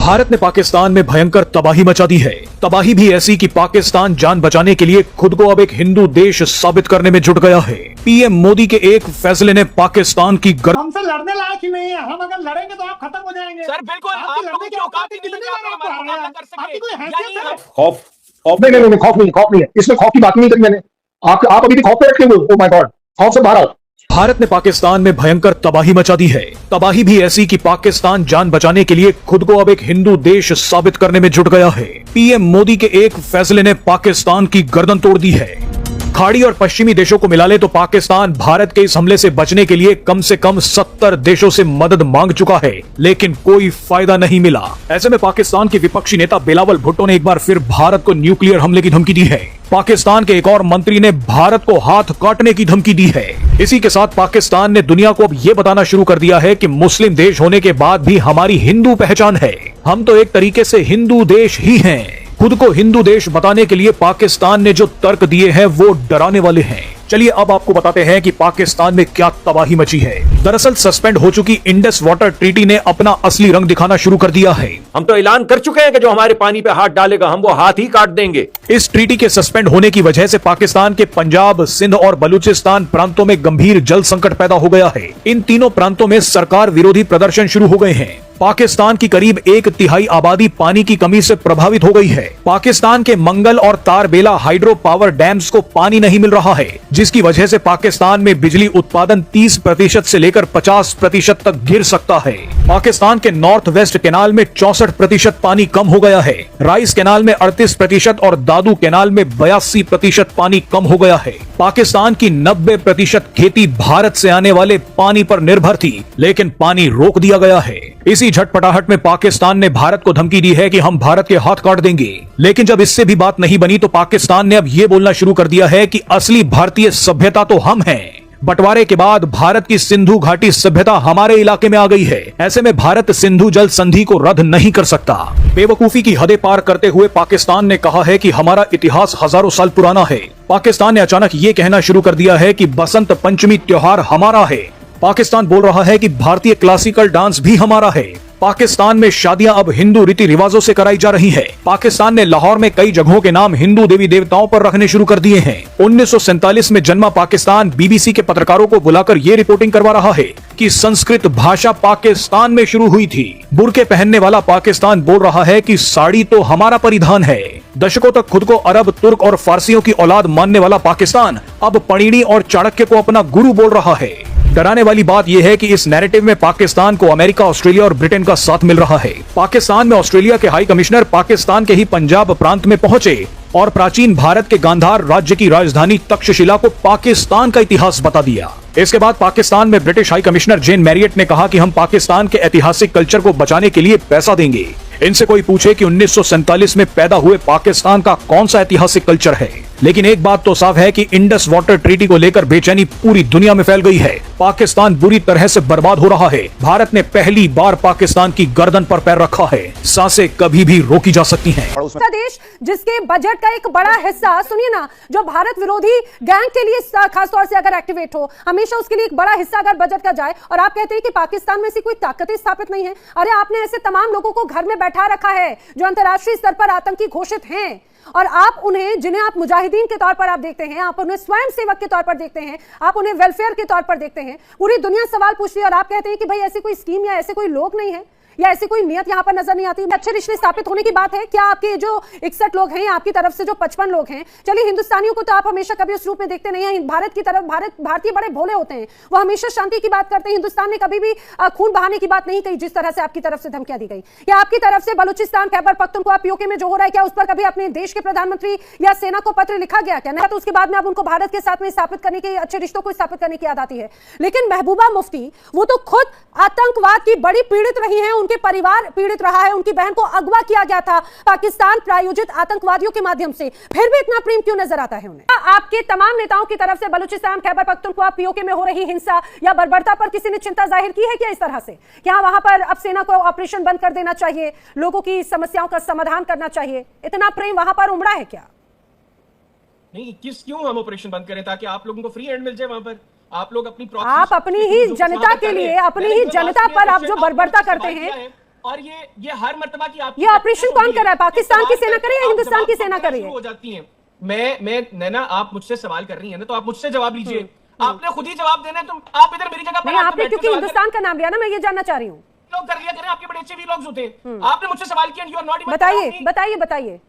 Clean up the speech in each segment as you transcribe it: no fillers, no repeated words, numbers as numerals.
भारत ने पाकिस्तान में भयंकर तबाही मचा दी है। तबाही भी ऐसी कि पाकिस्तान जान बचाने के लिए खुद को अब एक हिंदू देश साबित करने में जुट गया है। पीएम मोदी के एक फैसले ने पाकिस्तान की हमसे लड़ने लायक ही नहीं है। हम अगर लड़ेंगे तो आप खत्म हो जाएंगे। सर बिल्कुल आप लड़ने की औकात ही नहीं है, आप हमारा मुकाबला कर आपकी कोई सके। हैसियत है? खौफ नहीं, खौफ नहीं है। इसमें खौफ की बात नहीं करी मैंने। आप अभी भी खौफ पे रखते हो। ओ माय गॉड, खौफ से बाहर आओ। भारत ने पाकिस्तान में भयंकर तबाही मचा दी है। तबाही भी ऐसी कि पाकिस्तान जान बचाने के लिए खुद को अब एक हिंदू देश साबित करने में जुट गया है। पीएम मोदी के एक फैसले ने पाकिस्तान की गर्दन तोड़ दी है। खाड़ी और पश्चिमी देशों को मिला ले तो पाकिस्तान भारत के इस हमले से बचने के लिए कम से कम 70 देशों से मदद मांग चुका है, लेकिन कोई फायदा नहीं मिला। ऐसे में पाकिस्तान के विपक्षी नेता बिलावल भुट्टो ने एक बार फिर भारत को न्यूक्लियर हमले की धमकी दी है। पाकिस्तान के एक और मंत्री ने भारत को हाथ काटने की धमकी दी है। इसी के साथ पाकिस्तान ने दुनिया को अब ये बताना शुरू कर दिया है कि मुस्लिम देश होने के बाद भी हमारी हिंदू पहचान है। हम तो एक तरीके से हिंदू देश ही हैं। खुद को हिंदू देश बताने के लिए पाकिस्तान ने जो तर्क दिए हैं वो डराने वाले हैं। चलिए अब आपको बताते हैं कि पाकिस्तान में क्या तबाही मची है। दरअसल सस्पेंड हो चुकी इंडस वाटर ट्रीटी ने अपना असली रंग दिखाना शुरू कर दिया है। हम तो ऐलान कर चुके हैं कि जो हमारे पानी पे हाथ डालेगा हम वो हाथ ही काट देंगे। इस ट्रीटी के सस्पेंड होने की वजह से पाकिस्तान के पंजाब, सिंध और बलूचिस्तान प्रांतों में गंभीर जल संकट पैदा हो गया है। इन तीनों प्रांतों में सरकार विरोधी प्रदर्शन शुरू हो गए हैं। पाकिस्तान की करीब 1/3 आबादी पानी की कमी से प्रभावित हो गई है। पाकिस्तान के मंगल और तारबेला हाइड्रो पावर डैम्स को पानी नहीं मिल रहा है, जिसकी वजह से पाकिस्तान में बिजली उत्पादन 30% से लेकर 50% तक गिर सकता है। पाकिस्तान के नॉर्थ वेस्ट कैनाल में 64% पानी कम हो गया है। राइस कैनाल में 38% और दादू कैनाल में 82% पानी कम हो गया है। पाकिस्तान की 90% खेती भारत से आने वाले पानी पर निर्भर थी, लेकिन पानी रोक दिया गया है। इसी झटपटाहट में पाकिस्तान ने भारत को धमकी दी है कि हम भारत के हाथ काट देंगे। लेकिन जब इससे भी बात नहीं बनी तो पाकिस्तान ने अब ये बोलना शुरू कर दिया है कि असली भारतीय सभ्यता तो हम हैं। बंटवारे के बाद भारत की सिंधु घाटी सभ्यता हमारे इलाके में आ गई है। ऐसे में भारत सिंधु जल संधि को रद्द नहीं कर सकता। बेवकूफी की हदें पार करते हुए पाकिस्तान ने कहा है कि हमारा इतिहास हजारों साल पुराना है। पाकिस्तान ने अचानक ये कहना शुरू कर दिया है कि बसंत पंचमी त्योहार हमारा है। पाकिस्तान बोल रहा है कि भारतीय क्लासिकल डांस भी हमारा है। पाकिस्तान में शादियां अब हिंदू रीति रिवाजों से कराई जा रही है। पाकिस्तान ने लाहौर में कई जगहों के नाम हिंदू देवी देवताओं पर रखने शुरू कर दिए हैं। 1947 में जन्मा पाकिस्तान बीबीसी के पत्रकारों को बुलाकर ये रिपोर्टिंग करवा रहा है कि संस्कृत भाषा पाकिस्तान में शुरू हुई थी। बुर्के पहनने वाला पाकिस्तान बोल रहा है कि साड़ी तो हमारा परिधान है। दशकों तक खुद को अरब, तुर्क और फारसियों की औलाद मानने वाला पाकिस्तान अब पणिनी और चाणक्य को अपना गुरु बोल रहा है। डराने वाली बात यह है कि इस नैरेटिव में पाकिस्तान को अमेरिका, ऑस्ट्रेलिया और ब्रिटेन का साथ मिल रहा है। पाकिस्तान में ऑस्ट्रेलिया के हाई कमिश्नर पाकिस्तान के ही पंजाब प्रांत में पहुंचे और प्राचीन भारत के गांधार राज्य की राजधानी तक्षशिला को पाकिस्तान का इतिहास बता दिया। इसके बाद पाकिस्तान में ब्रिटिश हाई कमिश्नर जेन मैरियट ने कहा कि हम पाकिस्तान के ऐतिहासिक कल्चर को बचाने के लिए पैसा देंगे। इनसे कोई पूछे कि 1947 में पैदा हुए पाकिस्तान का कौन सा ऐतिहासिक कल्चर है, लेकिन एक बात तो साफ है कि इंडस वाटर ट्रीटी को लेकर बेचैनी पूरी दुनिया में फैल गई है। पाकिस्तान बुरी तरह से बर्बाद हो रहा है। भारत ने पहली बार पाकिस्तान की गर्दन पर पैर रखा है। सांसें कभी भी रोकी जा सकती हैं। देश जिसके बजट का एक बड़ा हिस्सा, सुनिए ना, जो भारत विरोधी गैंग के लिए खासतौर से अगर एक्टिवेट हो, हमेशा उसके लिए एक बड़ा हिस्सा अगर बजट का जाए, और आप कहते हैं कि पाकिस्तान में ऐसी कोई ताकतें स्थापित नहीं है। अरे आपने ऐसे तमाम लोगों को घर में बैठा रखा है जो अंतर्राष्ट्रीय स्तर पर आतंकी घोषित हैं, और आप उन्हें, जिन्हें आप मुजाहिदीन के तौर पर आप देखते हैं, आप उन्हें स्वयं सेवक के तौर पर देखते हैं, आप उन्हें वेलफेयर के तौर पर देखते हैं। पूरी दुनिया सवाल पूछती है और आप कहते हैं कि भाई ऐसी कोई स्कीम या ऐसे कोई लोग नहीं है या ऐसी कोई नियत यहाँ पर नजर नहीं आती। अच्छे रिश्ते स्थापित होने की बात है। क्या आपके जो 61 लोग हैं, आपकी तरफ से जो 55 लोग हैं, चलिए हिंदुस्तानियों को तो आप हमेशा कभी उस रूप में देखते नहीं हैं। भारत की तरफ, भारतीय बड़े भोले होते हैं, वो हमेशा शांति की बात करते हैं। हिंदुस्तान ने कभी भी खून बहाने की बात नहीं कही, जिस तरह से आपकी तरफ से धमकियां दी गई। या आपकी तरफ से बलूचिस्तान, खैबर पख्तूनख्वा, पीओके में जो हो रहा है, क्या उस पर कभी अपने देश के प्रधानमंत्री या सेना को पत्र लिखा गया? क्या नहीं? तो उसके बाद में अब उनको भारत के साथ में स्थापित करने के, अच्छे रिश्तों को स्थापित करने की याद आती है। लेकिन महबूबा मुफ्ती, वो तो खुद आतंकवाद की बड़ी पीड़ित रही हैं, उनके परिवार पीड़ित रहा है, उनकी बहन को अगवा किया गया था पाकिस्तान प्रायोजित आतंकवादियों के माध्यम से, फिर भी इतना प्रेम क्यों नजर आता है उन्हें? आपके तमाम नेताओं की तरफ से बलूचिस्तान, खैबर पख्तूनख्वा, पीओके में हो रही हिंसा या बर्बरता पर किसी ने चिंता जाहिर की है क्या? इस तरह से क्या वहां पर अब सेना को ऑपरेशन बंद कर देना चाहिए, लोगों की समस्याओं का समाधान करना चाहिए? इतना प्रेम वहां पर उमड़ा है क्या? नहीं, क्यों हम ऑपरेशन बंद करें? ताकि आप लोगों को फ्री हैंड मिल जाए वहां पर। आप लोग अपनी आप अपनी ही जनता के लिए, अपनी ही जनता पर आप जो बर्बरता करते हैं, और ये हर मर्तबा की आपकी ये ऑपरेशन कौन कर रहा है? पाकिस्तान की सेना कर रही है या हिंदुस्तान की सेना कर रही है? हो जाती है। मैं नैना, आप मुझसे सवाल कर रही हैं ना, तो आप मुझसे जवाब लीजिए। आपने खुद ही जवाब देना है, तो आप इधर मेरी जगह पर नहीं, आपने क्योंकि हिंदुस्तान का नाम लिया ना, मैं ये जानना चाह रही हूँ। लोग कर लिया करें, आपके बड़े अच्छे वीलॉग्स होते हैं। आपने मुझसे सवाल किया, यू आर नॉट। बताइए बताइए बताइए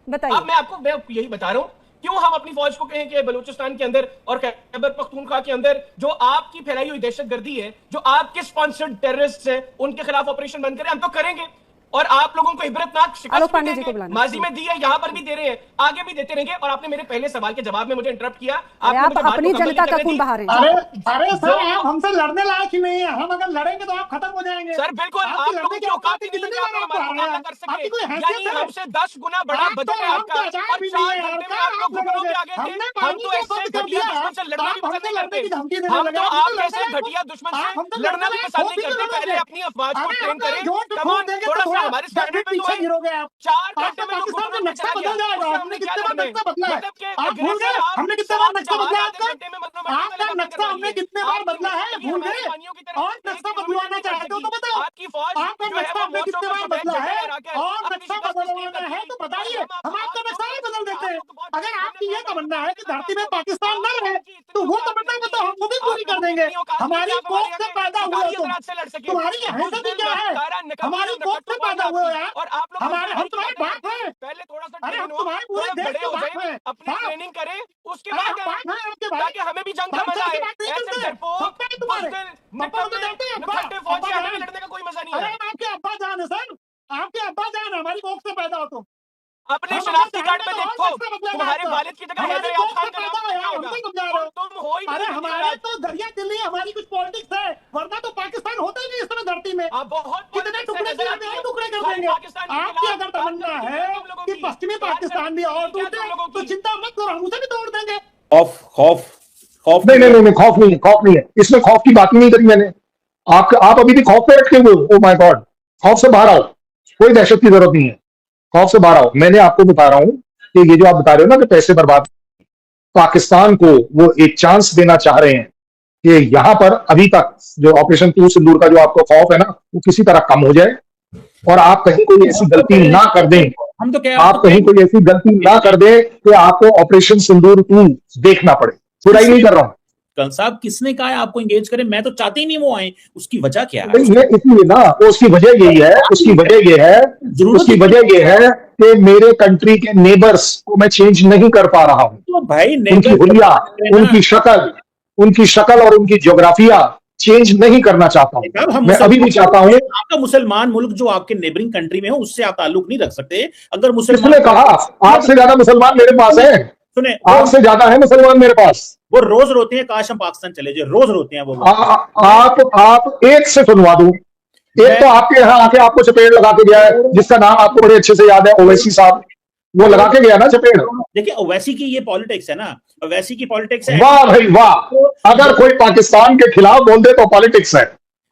बताइए। अब मैं यही बता रहा हूं, क्यों हम अपनी फौज को कहें कि बलूचिस्तान के अंदर और खैबर पख्तूनख्वा के अंदर जो आपकी फैलाई हुई दहशतगर्दी है, जो आपके स्पॉन्सर्ड टेररिस्ट है, उनके खिलाफ ऑपरेशन बंद करें। हम तो करेंगे, और आप लोगों को इबरतनाक शिकस्त भी देंगे। माजी में दी है, यहां पर भी दे रहे हैं, आगे भी देते रहेंगे। और आपने मेरे पहले सवाल के जवाब में मुझे इंटरप्ट किया। आप अपनी जनता का खून बहा रहे हैं। अरे सर, आप हमसे लड़ने लायक ही नहीं है। हम अगर लड़ेंगे तो आप खत्म हो जाएंगे सर। बिल्कुल, आप लोगों की औकात ही नहीं है कि आप हमारा मुकाबला कर सके। यानी हमसे 10 गुना बड़ा बजट है आपका, और 4 घंटे में आप लोग घुटनों पे आगे थे। हम तो ऐसे घटिया दुश्मन से लड़ना भी पसंद नहीं करते। हम तो आप जैसे घटिया दुश्मन से लड़ना भी पसंद नहीं करते। पहले अपनी अफवाज को ट्रेन करें। कम ऑन, थोड़ा सा हमारे स्टैंडर्ड पे तो 4 घंटे में पाकिस्तान में नक्शा बदल जाएगा। हमने कितने बार नक्शा बदला है? मतलब आप भूल गए? हमने कितने बार नक्शा बदला है आपका? आपका नक्शा हमने कितने बार बदला है? भूल गए? और नक्शा बदलवाना चाहते हो तो बताओ। आपकी फौज आपका नक्शा हमने कितने बार बदला है? और नक्शा बदलवाना है तो बताइए, हम आपका नक्शा नहीं बदल देते। अगर आपकी ये तमन्ना है कि धरती में पाकिस्तान न रहे, तो वो तमन्ना को तो हम खुद ही पूरी कर देंगे। हमारी कोख से पैदा हुए तुम, तुम्हारी हैसियत ही क्या है? हमारी कोख से पैदा हुए यार। हमारे हम तुम्हारे बाप हैं। पहले थोड़ा सा अरे हम तुम्हारे पूरे देश के बाप हैं। अपनी ट्रेनिंग करें, उसके अरे बाद हम बाप हैं आपके भाई। ताकि हमें भी जंग का हम मजा आए। सबसे बात नहीं ऐसे करते। डरपोक, पप्पा है तुम्हारे। बुज़दिल, पप्पा तो जानते हैं, अब्बा। निकट्टे फौजी, अब्बा हमें जान। लड़ने का कोई मजा नहीं अरे है। हम आपके अब्बा जान है सर, आपके अब्बा जान, हमारी कोख से पैदा हो तुम। अपने हम शनाख्ती अब्बा कार्ड जान पे तो देखो, और नक्शा बदलेगा तुम्हारे आपका। वालिद की जगह हमारी हैदर कोख अयाब खान से का नाम पैदा हो यार, होगा। हमसे समझा रहे हो। तुम हो ही अरे नहीं हमारे तो दरिया दिल्ली, हमारी कुछ पॉलिटिक्स है, वरना तो पाकिस्तान होता ही नहीं इस समय धरती में। आप बहुत कितने टुकड़े किए हमने और टुकड़े कर देंगे। आपकी अगर तमन्ना है कि पश्चिमी पाकिस्तान भी और टूटे, तो चिंता मत करो, हम उसे भी तोड़ देंगे। खौफ नहीं, खौफ नहीं है। इसमें खौफ की बात ही नहीं करी मैंने। आप अभी भी खौफ पे रखे हुए हो। ओ माय गॉड, खौफ से बाहर आओ, कोई दहशत की जरूरत नहीं है। खौफ से बाहर आओ। मैंने आपको बता रहा हूं कि ये जो आप बता रहे हो ना कि पैसे बर्बाद, पाकिस्तान को वो एक चांस देना चाह रहे हैं कि यहां पर अभी तक जो ऑपरेशन तू सिंदूर का जो आपको खौफ है ना, वो किसी तरह कम हो जाए, और आप कहीं कोई ऐसी गलती ना कर दें। हम तो क्या, आप कहीं कोई ऐसी गलती ना कर दें कि आपको ऑपरेशन सिंदूर 2 देखना पड़े। बुराई नहीं कर रहा हूं। कल साहब किसने कहा है आपको एंगेज करें? मैं तो चाहती ही नहीं वो आए। उसकी वजह क्या है? ये इसलिए ना, उसकी वजह यही है, उसकी वजह ये है कि मेरे कंट्री के नेबर्स को मैं चेंज नहीं कर पा रहा हूं। तो भाई उनकी हुलिया, उनकी शक्ल और उनकी ज्योग्राफिया चेंज नहीं करना चाहता हूं। मैं अभी भी चाहता हूं। आपका मुसलमान मुल्क जो आपके नेबरिंग कंट्री में हो, उससे आप ताल्लुक नहीं रख सकते। अगर मुसलमान, किसने कहा? आपसे ज्यादा मुसलमान मेरे पास है। सुने, आपसे ज्यादा है मुसलमान मेरे पास। वो रोज रोते हैं काश हम पाकिस्तान चले जाए, रोज रोते हैं वो। आप एक से सुनवा दूं। एक तो आपके यहाँ आके आपको चपेट लगा के गया है, जिसका नाम आपको बड़े अच्छे से याद है, ओवैसी साहब। वो लगा के गया ना चपेट। देखिए, ओवैसी की ये पॉलिटिक्स है ना, ओवैसी की पॉलिटिक्स है। वाह भाई वाह, अगर कोई पाकिस्तान के खिलाफ बोल दे तो पॉलिटिक्स है,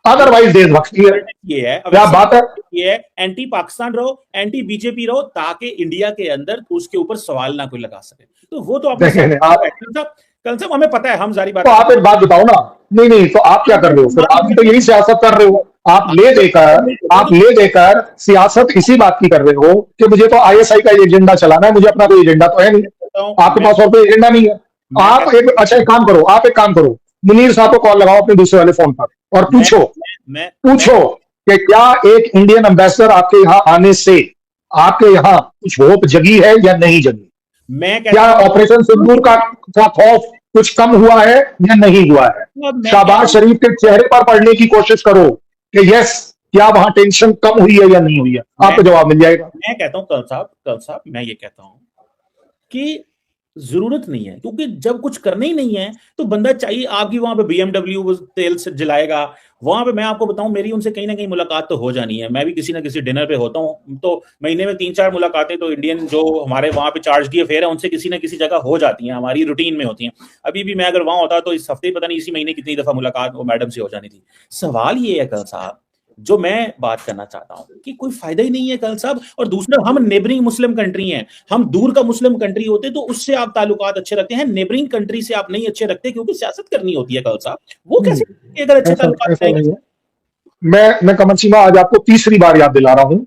अदरवाइज देशभक्ति है। ये है क्या बात है? ये एंटी पाकिस्तान रहो, एंटी बीजेपी रहो, ताकि इंडिया के अंदर उसके ऊपर सवाल ना कोई लगा सके। तो वो तो अपने कल साहब हमें पता है, हम जारी बात। तो आप एक बात बताओ ना। नहीं, तो आप क्या कर रहे हो फिर? आप भी तो यही सियासत कर रहे हो। आप ले देकर सियासत इसी बात की कर रहे हो कि मुझे तो आईएसआई का एजेंडा चलाना है, मुझे अपना कोई एजेंडा तो है नहीं। आपके पास और कोई एजेंडा नहीं है। आप एक काम करो, मुनीर साहब को कॉल लगाओ अपने दूसरे वाले फोन पर और पूछो कि क्या एक इंडियन एम्बेसडर आपके यहाँ आने से आपके यहाँ कुछ होप जगी है या नहीं जगी? क्या ऑपरेशन सिंदूर का खौफ कुछ कम हुआ है या नहीं हुआ है? शहबाज शरीफ के चेहरे पर पढ़ने की कोशिश करो कि यस, क्या वहां टेंशन कम हुई है या नहीं हुई है? आपको जवाब मिल जाएगा। मैं कहता हूं कल साहब मैं ये कहता हूं कि जरूरत नहीं है, क्योंकि जब कुछ करना ही नहीं है तो बंदा चाहिए। आपकी वहां पे BMW तेल से जलाएगा, वहां पे मैं आपको बताऊं, मेरी उनसे कहीं ना कहीं मुलाकात तो हो जानी है। मैं भी किसी ना किसी डिनर पे होता हूं, तो महीने में 3-4 मुलाकातें तो इंडियन जो हमारे वहां पे चार्ज डी अफेयर है उनसे किसी ना किसी जगह हो जाती हैं, हमारी रूटीन में होती हैं। अभी भी मैं अगर वहां होता तो इस हफ्ते पता नहीं इसी महीने कितनी दफा मुलाकात वो मैडम से हो जानी थी। सवाल ये है कल साहब, जो मैं बात करना चाहता हूं कि कोई फायदा ही नहीं है कल साहब। और दूसरा, हम नेबरिंग मुस्लिम कंट्री हैं, हम दूर का मुस्लिम कंट्री होते तो उससे आप ताल्लुकात अच्छे रखते हैं। नेबरिंग कंट्री से आप नहीं अच्छे रखते, क्योंकि सियासत करनी होती है कल साहब। वो कैसे अगर अच्छे ताल्लुकात मैं कमल सिन्हा आज आपको तीसरी बार याद दिला रहा हूं,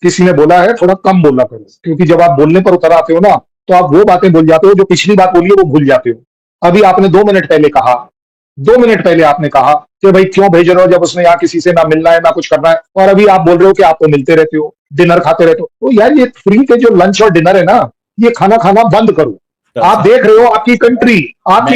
किसी ने बोला है थोड़ा कम बोला करो, क्योंकि जब आप बोलने पर उतर आते हो ना, तो आप वो बातें भूल जाते हो जो पिछली बात बोली है वो भूल जाते हो। अभी आपने 2 मिनट पहले कहा, 2 मिनट पहले आपने कहा कि भाई क्यों भेज रहे हो जब उसने यहाँ किसी से ना मिलना है ना कुछ करना है, और अभी आप बोल रहे हो कि आप तो मिलते रहते हो, डिनर खाते रहते हो। तो यार ये फ्री के जो लंच और डिनर है ना, ये खाना खाना बंद करो। आप देख रहे हो आपकी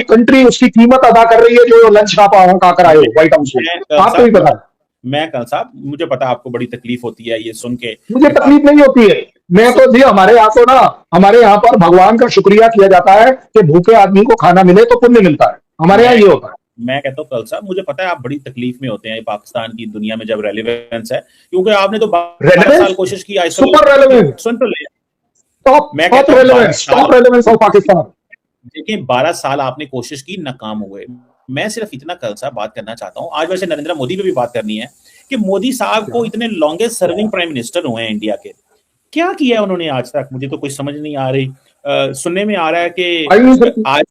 कंट्री उसकी कीमत अदा कर रही है जो लंच खा कर आए हो व्हाइट हाउस में, आपको भी पता है। मैं कल साहब, मुझे पता आपको बड़ी तकलीफ होती है ये सुन के। मुझे तकलीफ नहीं होती है, मैं तो जी हमारे यहाँ तो ना, हमारे यहाँ पर भगवान का शुक्रिया किया जाता है कि भूखे आदमी को खाना मिले तो पुण्य मिलता है, हमारे यहाँ ये होता है। मैं कहता हूँ कल साहब, मुझे पता है आप बड़ी तकलीफ में होते हैं पाकिस्तान की दुनिया में जब रेलेवेंस है, क्योंकि आपने तो 12 साल कोशिश की। सुपर रेलेवेंस, सुन तो ले, टॉप रेलेवेंस ऑफ पाकिस्तान। देखिए 12 साल आपने कोशिश की, नाकाम हुए। मैं सिर्फ इतना कल साहब बात करना चाहता हूं, आज वैसे नरेंद्र मोदी पे भी बात करनी है कि मोदी साहब को इतने लॉन्गेस्ट सर्विंग प्राइम मिनिस्टर हुए हैं इंडिया के, क्या किया उन्होंने आज तक, मुझे तो कोई समझ नहीं आ रही। सुनने में आ रहा है कि आज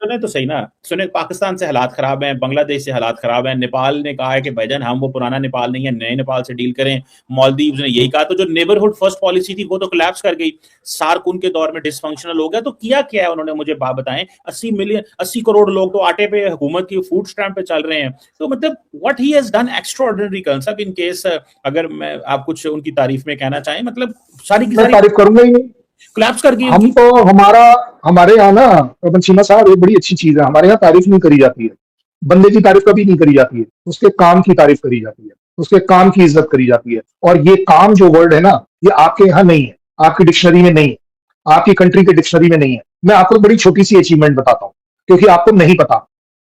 सुने तो सही ना, सुने पाकिस्तान से हालात खराब हैं, बांग्लादेश से हालात खराब हैं, नेपाल ने कहा है कि भाईजान हम वो पुराना नेपाल नहीं है, नए नेपाल से डील करें, मालदीव्स ने यही कहा। तो जो नेबरहुड फर्स्ट पॉलिसी थी वो तो कोलैप्स कर गई, सार्क उनके दौर में डिसफंक्शनल हो गया। तो किया क्या है उन्होंने, मुझे बात बताएं। 80 करोड़ लोग तो आटे पे, हुकूमत की फूड स्टैम्प पे चल रहे हैं। तो मतलब what he has done extraordinary concept, in case अगर मैं आप कुछ उनकी तारीफ में कहना चाहें, मतलब सारी की सारी तारीफ करूंगा ही नहीं, कोलैप्स कर गई। हम तो हमारे यहाँ ना पवन सिन्हा साहब एक बड़ी अच्छी चीज है, हमारे यहाँ तारीफ नहीं करी जाती है, बंदे की तारीफ कभी नहीं करी जाती है, उसके काम की तारीफ करी जाती है, उसके काम की इज्जत करी जाती है। और ये काम जो वर्ड है ना, ये आपके यहाँ नहीं है, आपकी डिक्शनरी में नहीं है, आपकी कंट्री के डिक्शनरी में नहीं है। मैं आपको बड़ी छोटी सी अचीवमेंट बताता हूँ, क्योंकि आपको नहीं पता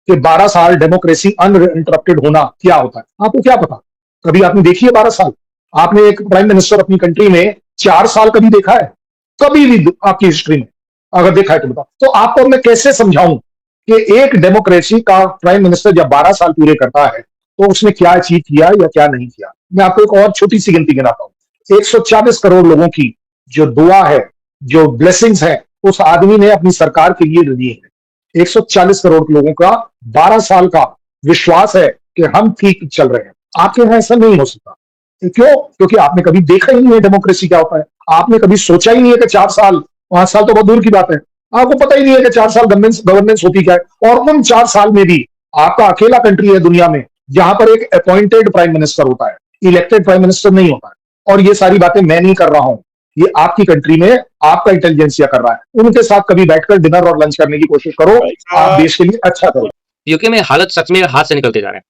कि 12 साल डेमोक्रेसी अनइंटरप्टेड होना क्या होता है। आपको क्या पता, कभी आपने देखी है 12 साल? आपने एक प्राइम मिनिस्टर अपनी कंट्री में 4 साल कभी देखा है? कभी भी आपकी हिस्ट्री में अगर देखा है तो बताओ। तो आपको मैं कैसे समझाऊं कि एक डेमोक्रेसी का प्राइम मिनिस्टर जब 12 साल पूरे करता है तो उसने क्या अचीव किया या क्या नहीं किया। मैं आपको एक और छोटी सी गिनती गिनाता हूं। 140 करोड़ लोगों की जो दुआ है, जो ब्लेसिंग्स है, उस आदमी ने अपनी सरकार के लिए दी है। 140 करोड़ लोगों का 12 साल का विश्वास है कि हम ठीक चल रहे हैं। आपके यहां ऐसा नहीं हो सकता। क्यों? क्योंकि आपने कभी देखा ही नहीं है डेमोक्रेसी क्या होता है। आपने कभी सोचा ही नहीं है कि 4 साल 5 साल तो बहुत दूर की बात है, आपको पता ही नहीं है कि 4 साल गवर्नेंस होती क्या है। और उन 4 साल में भी आपका अकेला कंट्री है दुनिया में जहां पर एक अपॉइंटेड प्राइम मिनिस्टर होता है, इलेक्टेड प्राइम मिनिस्टर नहीं होता है। और ये सारी बातें मैं नहीं कर रहा हूं, ये आपकी कंट्री में आपका इंटेलिजेंसिया कर रहा है। उनके साथ कभी बैठकर डिनर और लंच करने की कोशिश करो, आप देश के लिए अच्छा करो। यूके में हालत सच में हाथ से निकलते जा रहे हैं।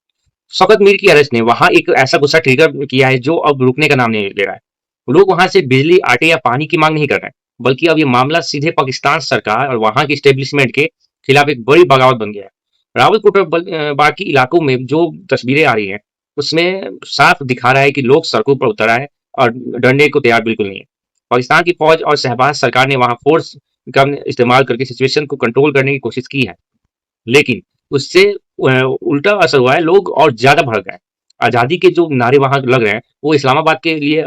शौकत मीर की अरेस्ट ने वहां एक ऐसा गुस्सा ट्रिगर किया है जो अब रुकने का नाम नहीं ले रहा है। लोग वहां से बिजली, आटे या पानी की मांग नहीं कर रहे हैं, बल्कि अब ये मामला सीधे पाकिस्तान सरकार और वहां की स्टेब्लिशमेंट के खिलाफ एक बड़ी बगावत बन गया है। रावलकोट और बाकी इलाकों में जो तस्वीरें आ रही हैं उसमें साफ दिखा रहा है कि लोग सड़कों पर उतर आए और डरने को तैयार बिल्कुल नहीं है। पाकिस्तान की फौज और शहबाज सरकार ने वहां फोर्स का इस्तेमाल करके सिचुएशन को कंट्रोल करने की कोशिश की है, लेकिन उससे उल्टा असर हुआ है। लोग और ज्यादा भड़क गए। आजादी के जो नारे वहां लग रहे हैं वो इस्लामाबाद के लिए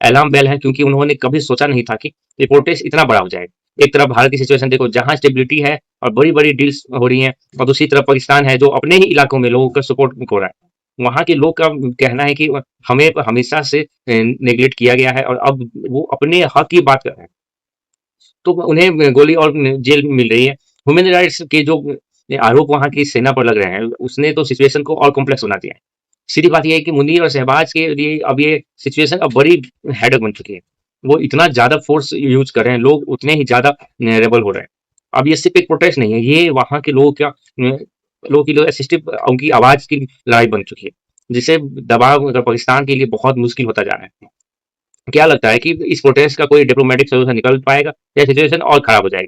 अलार्म बेल है, क्योंकि उन्होंने कभी सोचा नहीं था कि ये प्रोटेस्ट इतना बड़ा हो जाएगा। एक तरफ भारत की सिचुएशन देखो जहां स्टेबिलिटी है और बड़ी बड़ी डील्स हो रही हैं, और दूसरी तरफ पाकिस्तान है जो अपने ही इलाकों में लोगों का सपोर्ट हो रहा है। वहां के लोग का कहना है कि हमें हमेशा से नेग्लेक्ट किया गया है और अब वो अपने हक की बात कर रहे हैं, तो उन्हें गोली और जेल मिल रही है। ह्यूमन राइट्स के जो आरोप वहां की सेना पर लग रहे हैं उसने तो सिचुएशन को और कॉम्प्लेक्स बना दिया है। सीधी बात यह है कि मुनीर और शहबाज के लिए अब ये सिचुएशन अब बड़ी हेडेक बन चुकी है। वो इतना ज्यादा फोर्स यूज कर रहे हैं, लोग उतने ही ज्यादा रेबल हो रहे हैं। अब ये सिर्फ एक प्रोटेस्ट नहीं है, ये वहां के लोगों की असिस्टिव उनकी आवाज की लड़ाई बन चुकी है, जिसे दबाव अगर पाकिस्तान के लिए बहुत मुश्किल होता जा रहा है। क्या लगता है कि इस प्रोटेस्ट का कोई डिप्लोमेटिक सोल्यूशन निकल पाएगा या सिचुएशन और खराब हो जाएगी?